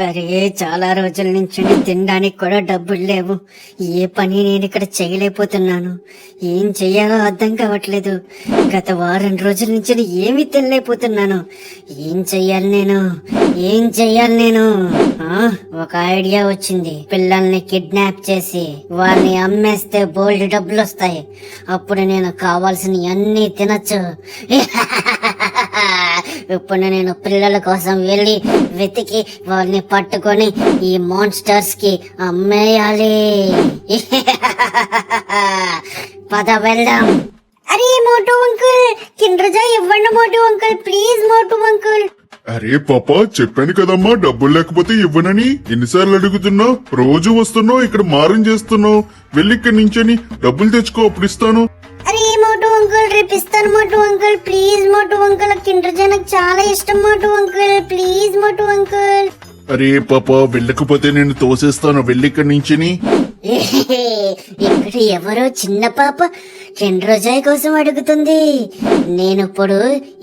అరే చాలా రోజుల నుంచి తినడానికి కూడా డబ్బులు లేవు. ఏ పని నేను ఇక్కడ చేయలేకపోతున్నాను. ఏం చెయ్యాలో అర్థం కావట్లేదు. గత వారం రోజుల నుంచి ఏమీ తినలేకపోతున్నాను. ఏం చెయ్యాలి నేను? ఒక ఐడియా వచ్చింది. పిల్లల్ని కిడ్నాప్ చేసి వాళ్ళని అమ్మేస్తే బోల్డ్ డబ్బులు వస్తాయి. అప్పుడు నేను కావాల్సిన అన్ని తినచ్చు. ఇప్పుడు నేను పిల్లల కోసం వెళ్ళి వెతికి వాళ్ళని పట్టుకొని ఈ మాన్స్టర్స్ కి అమ్మేయాలి. పద వెళ్దాం. అరే మోటు అంకుల్, కిండర్ జాయ్ ఇవ్వండి మోటు అంకుల్, ప్లీజ్ మోటు అంకుల్. అరే పాపా, చెప్పాను కదమ్మా డబ్బులు లేకపోతే ఇవ్వనని. ఎన్నిసార్లు అడుగుతున్నావు? రోజు వస్తున్నావు, ఇక్కడ మారం చేస్తున్నావు. వెళ్ళి ఇక్కడి నుంచని డబ్బులు తెచ్చుకో, అప్పుడు ఇస్తాను. అరే మోటు అంకుల్, రేపు ఇస్తాను Motu uncle, please Motu uncle. Kinder joy నాకు చాలా ఇష్టం Motu uncle, please Motu uncle. అరే పాపా, వెళ్ళకపోతే నేను తోసేస్తాను. వెళ్ళి ఇక్కడి నుంచని. ఇక్కడ ఎవరో చిన్న పాప కిండర్ జాయ్ కోసం అడుగుతుంది. నేనిప్పుడు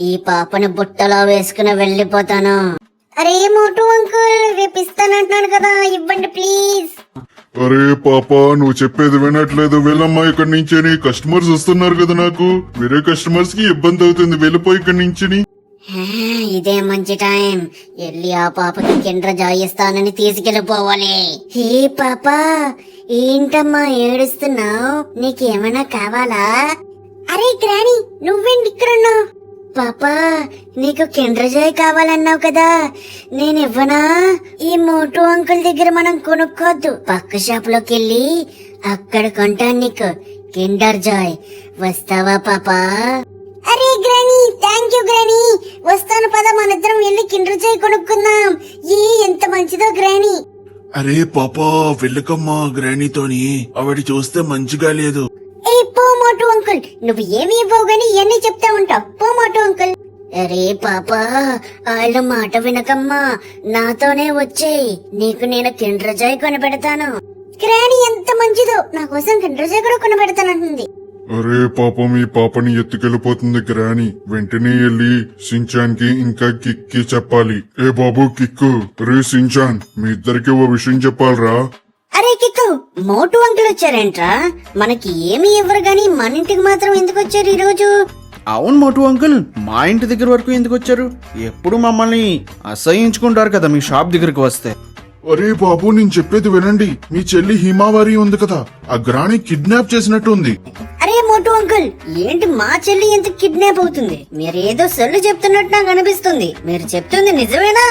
ఈ పాపని బుట్టలో వేసుకుని వెళ్ళిపోతాను. అరే మోటు అంకుల్, రేపు ఇస్తానంటున్నాను కదా, ఇవ్వండి ప్లీజ్. అరే పాపా, నువ్వు చెప్పేది వినట్లేదు. వెళ్ళమ్మా ఇక్కడి నుంచని. కస్టమర్స్ వస్తున్నారు కదా, నాకు వేరే కస్టమర్స్ కి ఇబ్బంది అవుతుంది. వెళ్ళిపోయి ఇక్కడి నుంచని. ఇదే మంచి టైం. వెళ్ళి ఆ పాపకి కిండర్ జాయ్ ఇస్తానని తీసుకెళ్లిపోవాలి. హే పాపా, ఏంటమ్మా ఏడుస్తున్నావు? నీకేమైనా కావాలా? అరే గ్రాని, నువ్వేంటి ఇక్కడున్నావు? పాపా, నీకు కిండర్ జాయ్ కావాలన్నావు కదా, నేనివ్వనా? ఈ మోటు అంకుల్ దగ్గర మనం కొనుక్కోద్దు. పక్క షాప్ లోకి వెళ్ళి అక్కడ కొంటాను నీకు కిండర్ జాయ్. వస్తావా పాపా? అరే గ్రాని, థ్యాంక్ యూ గ్రాని. వస్తాను పద, మనిద్దరం వెళ్ళి కిండర్ జాయ్ కొనుక్కుందాం. ఎంత మంచిదో గ్రాని. అరే పాపా, వెళ్ళకమ్మా గ్రానీతోని. ఆవిడ చూస్తే మంచిగా లేదు. ఏ పో మోటు అంకుల్, నువ్వు ఏమి ఇవ్వవు గాని ఇవన్నీ చెప్తా ఉంటావు. పో మోటు అంకుల్. అరే పాపా, వాళ్ళ మాట వినకమ్మా, నాతోనే వచ్చేయ్. నీకు నేను కిండర్ జాయ్ కొనిపెడతాను. గ్రాని ఎంత మంచిదో, నా కోసం కిండర్ జాయ్ కూడా కొనిపెడతానంటుంది. అరే పాపం, ఈ పాపని ఎత్తుకెళ్ళిపోతుంది గ్రాని. వెంటనే వెళ్ళి సించాన్ కి ఇంకా కిక్ కి చెప్పాలి. ఏ బాబు కిక్కు, రే సించాన్, మీ ఇద్దరికి ఓ విషయం చెప్పాలరా. అరే కిక్కు, మోటు అంకుల్ వచ్చారేంట్రా? మనకి ఏమి ఇవ్వరు గాని మన ఇంటికి మాత్రం ఎందుకు వచ్చారు ఈ రోజు? అవును మోటు అంకుల్, మా ఇంటి దగ్గర వరకు ఎందుకు వచ్చారు? ఎప్పుడు మమ్మల్ని అసహించుకుంటారు కదా మీ షాప్ దగ్గరకు వస్తే. అరే బాబు, నేను చెప్పేది వినండి. మీ చెల్లి హిమావారి ఉంది కదా, ఆ గ్రాని కిడ్నాప్ చేసినట్టు ఉంది. అరే మోటు అంకుల్, ఏంటి మా చెల్లి ఎందుకు కిడ్నాప్ అవుతుంది? మీరేదో సొల్లు చెప్తున్నట్టు నాకు అనిపిస్తుంది. మీరు చెప్తుంది నిజమేనా?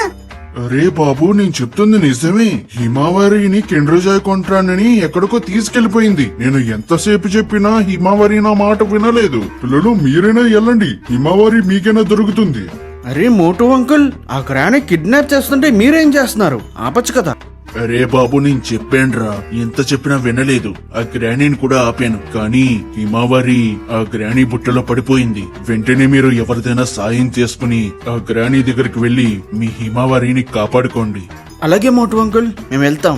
అరే బాబు, నేను చెప్తుంది నిజమే. హిమావారిని కిండర్ జాయ్ కొంటానని ఎక్కడికో తీసుకెళ్లిపోయింది. నేను ఎంతసేపు చెప్పినా హిమావారి నా మాట వినలేదు. పిల్లలు, మీరైనా వెళ్ళండి, హిమావారి మీకైనా దొరుకుతుంది. అరే మోటు అంకుల్, ఆ గ్రాని కిడ్నాప్ చేస్తుంటే మీరేం చేస్తున్నారు? ఆపచ్చు కదా. అరే బాబు, నేను చెప్పానురా, ఎంత చెప్పినా వినలేదు. ఆ గ్రానీని కూడా ఆపాను, కానీ హిమావారి ఆ గ్రానీ బుట్టలో పడిపోయింది. వెంటనే మీరు ఎవరిదైనా సాయం చేసుకుని ఆ గ్రానీ దగ్గరికి వెళ్లి మీ హిమావారిని కాపాడుకోండి. అలాగే మోటు అంకుల్, మేము వెళ్తాం.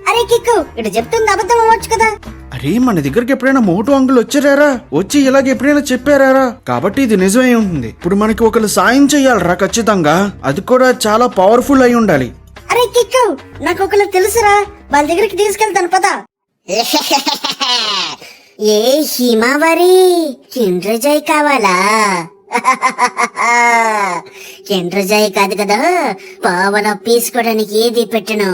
అరే కిక్కు, ఇటు చెప్తుంది అబద్ధం అవ్వచ్చు కదా. అరే మన దగ్గరికి ఎప్పుడైనా మోటు అంకుల్ వచ్చారా? వచ్చి ఇలాగ ఎప్పుడైనా చెప్పారా? కాబట్టి ఇది నిజమై ఉంటుంది. ఇప్పుడు మనకి ఒకరు సాయం చెయ్యాలరా ఖచ్చితంగా. అది కూడా చాలా పవర్ఫుల్ అయి ఉండాలి. అరే కిక్కు, నాకు ఒకళ్ళు తెలుసురా, వాళ్ళ దగ్గరికి తీసుకెళ్తాను పదా. ఏ హిమావరి, కిండర్ జాయ్ కావాలా? కిండర్ జాయ్ కాదు కదా, పావలా తీసుకోవడానికి ఏది పెట్టను.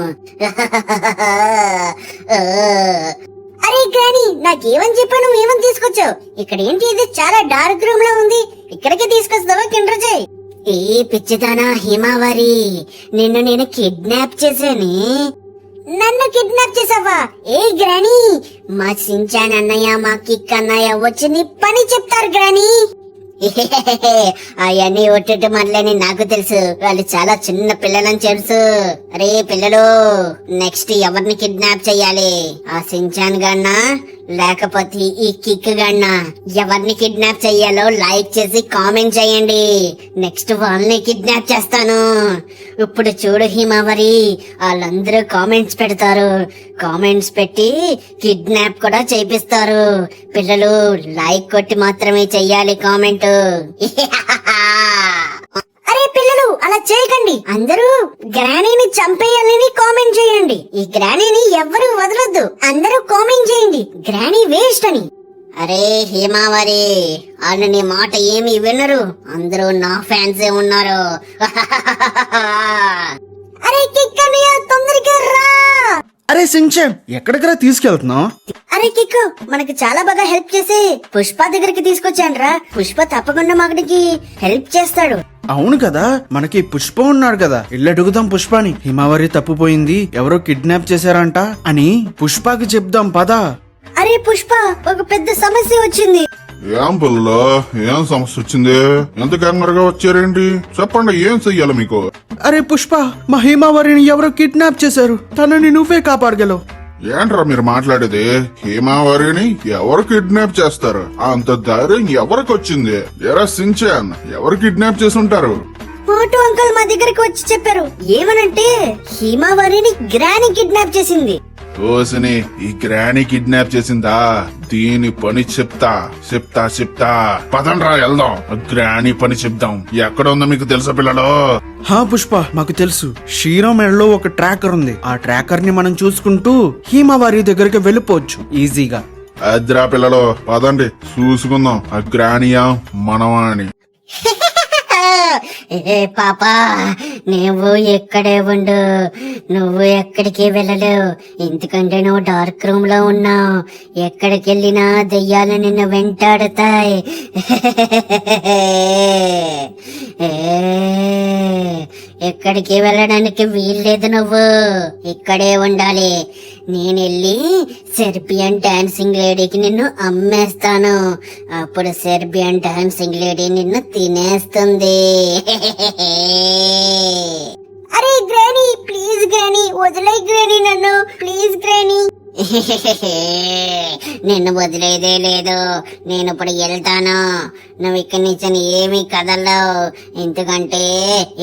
అరే గ్రాని, నాకేమని చెప్పాను, ఏమని తీసుకొచ్చావు? ఇక్కడ ఏంటి, ఇది చాలా డార్క్ రూమ్ లా ఉంది. ఇక్కడికే తీసుకొస్తావా కిండర్ జాయ్? ఏ పిచ్చిదానా హిమావరి, నిన్ను నేను కిడ్నాప్ చేశాను. నన్ను కిడ్నాప్ చేసావా? ఏ గ్రాని, మా సించాన్ అన్నయ్య, మా కిక్ అన్నయ్య వచ్చి నీ పని చెప్తారు గ్రాని. అవన్నీ ఒట్టు మనలేని నాకు తెలుసు. వాళ్ళు చాలా చిన్న పిల్లలని తెలుసు. అరే పిల్లలు, నెక్స్ట్ ఎవరిని కిడ్నాప్ చెయ్యాలి? ఆ సించాన్ గన్నా లేకపోతే ఈ కిక్ గన్నా? ఎవరిని కిడ్నాప్ చెయ్యాలో లైక్ చేసి కామెంట్ చేయండి. నెక్స్ట్ వాళ్ళని కిడ్నాప్ చేస్తాను. ఇప్పుడు చూడు హిమావరి, వాళ్ళందరూ కామెంట్స్ పెడతారు. కామెంట్స్ పెట్టి కిడ్నాప్ కూడా చేపిస్తారు. పిల్లలు లైక్ కొట్టి మాత్రమే చెయ్యాలి కామెంట్. అరే పిల్లలు, అలా చేయకండి. అందరూ గ్రానీని చంపేయాలని చేయండి. ఈ గ్రానీని ఎవ్వరూ వదలొద్దు. అందరూ కామెంట్ చేయండి గ్రానీ వేస్ట్ అని. అరే హిమావరి, వాళ్ళు నీ మాట ఏమీ వినరు. అందరూ నా ఫ్యాన్సే ఉన్నారు. అరే కిక్కనియ, తొందరగా రా. అరే సించాన్, ఎక్కడికరా తీసుకెళ్తున్నావు? అరే కిక్కు, మనకి చాలా బాగా హెల్ప్ చేసి పుష్ప దగ్గరికి తీసుకొచ్చాను రా. పుష్ప తప్పకుండా మనకి హెల్ప్ చేస్తాడు. అవును కదా, మనకి పుష్ప ఉన్నాడు కదా. ఇల్లు అడుగుదాం పుష్పని. హిమావరి తప్పిపోయింది, ఎవరో కిడ్నాప్ చేశారంట అని పుష్పకి చెప్దాం పదా. అరే పుష్ప, ఒక పెద్ద సమస్య వచ్చింది. ఏం పిల్లలు, ఏం సమస్య వచ్చింది? ఎంత కంగారుగా వచ్చారేంటి? చెప్పండి, ఏం చెయ్యాలి మీకు? అరే పుష్ప, మా హిమావరిని ఎవరో కిడ్నాప్ చేశారు. తనని నువ్వే కాపాడగలవు. ఏంట్రా మీరు మాట్లాడేది? హిమావరిని ఎవరు కిడ్నాప్ చేస్తారు? అంత ధైర్యం ఎవరికి వచ్చింది? ఎరా సించాన్, ఎవరు కిడ్నాప్ చేసి ఉంటారు? మోటు అంకుల్ మా దగ్గరికి వచ్చి చెప్పారు. ఏమనంటే హిమావరిని గ్రానీ కిడ్నాప్ చేసింది. ఓసిని, ఈ గ్రానీ కిడ్నాప్ చేసిందా? దీని పని చెప్తా. పదండ్రా వెళ్దాం, గ్రానీ పని చెప్దాం. ఎక్కడ ఉందో మీకు తెలుసా పిల్లలు? హా పుష్ప, మాకు తెలుసు. శ్రీరామ్ మెడలో ఒక ట్రాకర్ ఉంది. ఆ ట్రాకర్ ని మనం చూసుకుంటూ హిమావరి దగ్గరికి వెళ్ళిపోవచ్చు ఈజీగా. అద్రా పిల్లలు, పదండి చూసుకుందాం ఆ గ్రానీయా మనవా అని. ఏ పాపా, నువ్వు ఎక్కడే ఉండు. నువ్వు ఎక్కడికి వెళ్ళలేవు, ఎందుకంటే నువ్వు డార్క్ రూమ్ లో ఉన్నావు. ఎక్కడికి వెళ్ళినా దెయ్యాలు నిన్ను వెంటాడుతాయి. ఎక్కడికి వెళ్ళడానికి వీల్లేదు. నువ్వు ఇక్కడే ఉండాలి. నేను వెళ్ళి సెర్బియన్ డాన్సింగ్ లేడీకి నిన్ను అమ్మేస్తాను. అప్పుడు సెర్బియన్ డాన్సింగ్ లేడీ నిన్ను తినేస్తుంది. అరే గ్రానీ, ప్లీజ్ గ్రానీ, వదిలే గ్రానీ నన్ను, ప్లీజ్ గ్రానీ. నిన్ను వదిలేదే లేదు. నేను ఇప్పుడు వెళ్తాను. నువ్వు ఇక్కడి నుంచి ఏమీ కదలవు, ఎందుకంటే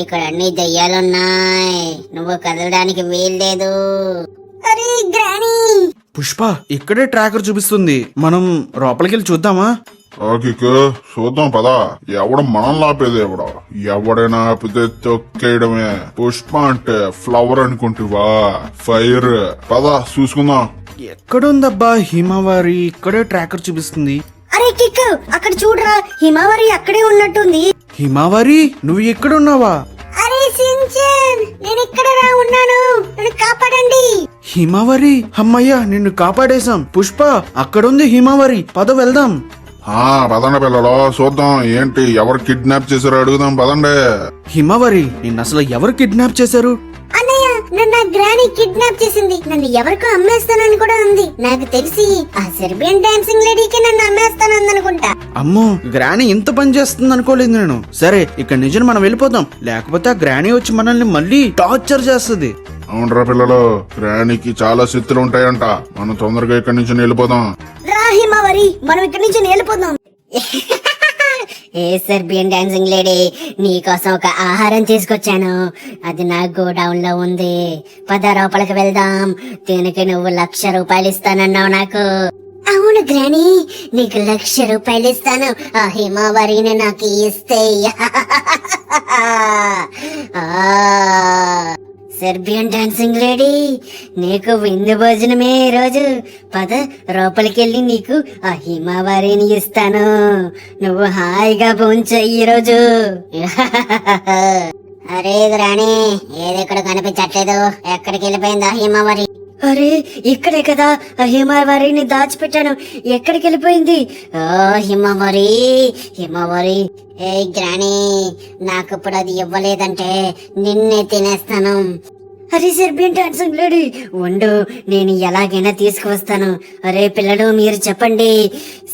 ఇక్కడ అన్ని దయ్యాలున్నాయి. నువ్వు కదలడానికి వీల్లేదు. అరే గ్రానీ. పుష్ప, ఇక్కడే ట్రాకర్ చూపిస్తుంది. మనం లోపలికి వెళ్ళి చూద్దామా? ఓకే, చూద్దాం పదా. ఎవడ మనం లాపేది? ఎవడైనా ఆపితే తొక్కేయడమే. పుష్ప అంటే ఫ్లవర్ అనుకుంటువా? ఫైర్. పదా చూసుకుందాం. ఎక్కడుందబ్బా హిమావరి? ఇక్కడే ట్రాకర్ చూపిస్తుంది. అరే కిక్, అక్కడ చూడరా, హిమావరి అక్కడే ఉన్నట్టుంది. హిమావరి, నువ్వు ఎక్కడున్నావా? అరే సించన్, నేను ఇక్కడ ఉన్నాను, నన్ను కాపాడండి. హిమావరి, అమ్మయ్యా నిన్ను కాపాడేశాం. పుష్ప, అక్కడుంది హిమావరి, పద వెళ్దాం. పదండి పిల్లలు, చూద్దాం ఏంటి ఎవరు కిడ్నాప్ చేశారో అడుగుదాం. పదండి. హిమావరి, నిన్ను అసలు ఎవరు కిడ్నాప్ చేశారు? అన్నయ్య, నన్ను గ్రానీ కిడ్నాప్ చేసింది. నన్ను ఎవరికో అమ్మేస్తానని కూడా ఉంది. నాకు తెలిసి ఆ సెర్బియన్ డాన్సింగ్ లేడీకి నన్ను అమ్మేస్తానందనుకుంటా. అమ్మో, గ్రానీ ఇంత పని చేస్తుంది అనుకోలేదు నేను. సరే, ఇక్కడ నిజం మనం వెళ్ళిపోదాం, లేకపోతే ఆ గ్రానీ వచ్చి మనల్ని మళ్ళీ టార్చర్ చేస్తుంది. అవునరా పిల్లలు, గ్రానీకి చాలా శక్తులు ఉంటాయంట. మనం తొందరగా ఇక్కడి నుంచి వెళ్ళిపోదాం. రా హిమావరి, మనం ఇక్కడి నుంచి వెళ్ళిపోదాం. ఏ సెర్బియన్ డాన్సింగ్ లేడీ, నీకోసం ఒక ఆహారం తీసుకొచ్చాను. అది నా గోడౌన్ లో ఉంది. పద లోపలికి వెళ్దాం. దీనికి నువ్వు 1,00,000 రూపాయలు ఇస్తానన్నావు నాకు. అవును గ్రానీ, నీకు 1,00,000 రూపాయలు ఇస్తాను. ఆ హిమావరిని నాకు ఇస్తే. సెర్బియన్ డాన్సింగ్ లేడీ, నీకు విందు భోజనమే ఈ రోజు. పద లోపలికెళ్ళి నీకు ఆ హిమావరిని ఇస్తాను. నువ్వు హాయిగా భోంచెయ్యి ఈ రోజు. అరే రాణి, ఏది ఇక్కడ కనిపించట్లేదు. ఎక్కడికి వెళ్ళిపోయింది ఆ హిమావరి? అరే ఇక్కడే కదా ఆ హిమావరిని దాచిపెట్టాను. ఎక్కడికి వెళ్ళిపోయింది? హిమావరి, హిమావరి. ఏ గ్రానీ, నాకు ఇప్పుడు అది ఇవ్వలేదంటే నిన్నే తినేస్తాను. అరే సెర్బియన్ డాన్సింగ్ లేడీ, ఉండు, నేను ఎలాగైనా తీసుకువస్తాను. అరే పిల్లలు, మీరు చెప్పండి,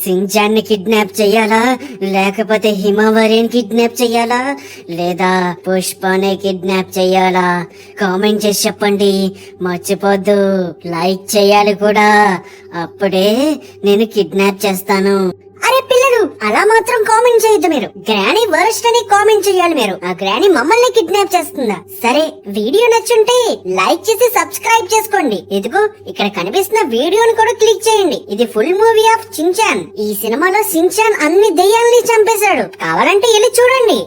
సించాన్ని కిడ్నాప్ చెయ్యాలా, లేకపోతే హిమావరిని కిడ్నాప్ చెయ్యాలా, లేదా పుష్పనే కిడ్నాప్ చెయ్యాలా? కామెంట్ చేసి చెప్పండి. మర్చిపోద్దు, లైక్ చేయాలి కూడా. అప్పుడే నేను కిడ్నాప్ చేస్తాను. అరే పిల్లలు, అలా మాత్రం కామెంట్ చేయొద్దు. మీరు గ్రానీ వరస్ట్ అని కామెంట్ చేయాలి. మీరు ఆ గ్రానీ మమ్మల్ని కిడ్నాప్ చేస్తుందా? సరే, వీడియో నచ్చుంటే లైక్ చేసి సబ్స్క్రైబ్ చేసుకోండి. ఇదిగో ఇక్కడ కనిపిస్తున్న వీడియోను కూడా క్లిక్ చేయండి. ఇది ఫుల్ మూవీ ఆఫ్ సించాన్. ఈ సినిమాలో సించాన్ అన్ని దెయ్యాల్ని చంపేశాడు. కావాలంటే వెళ్ళి చూడండి.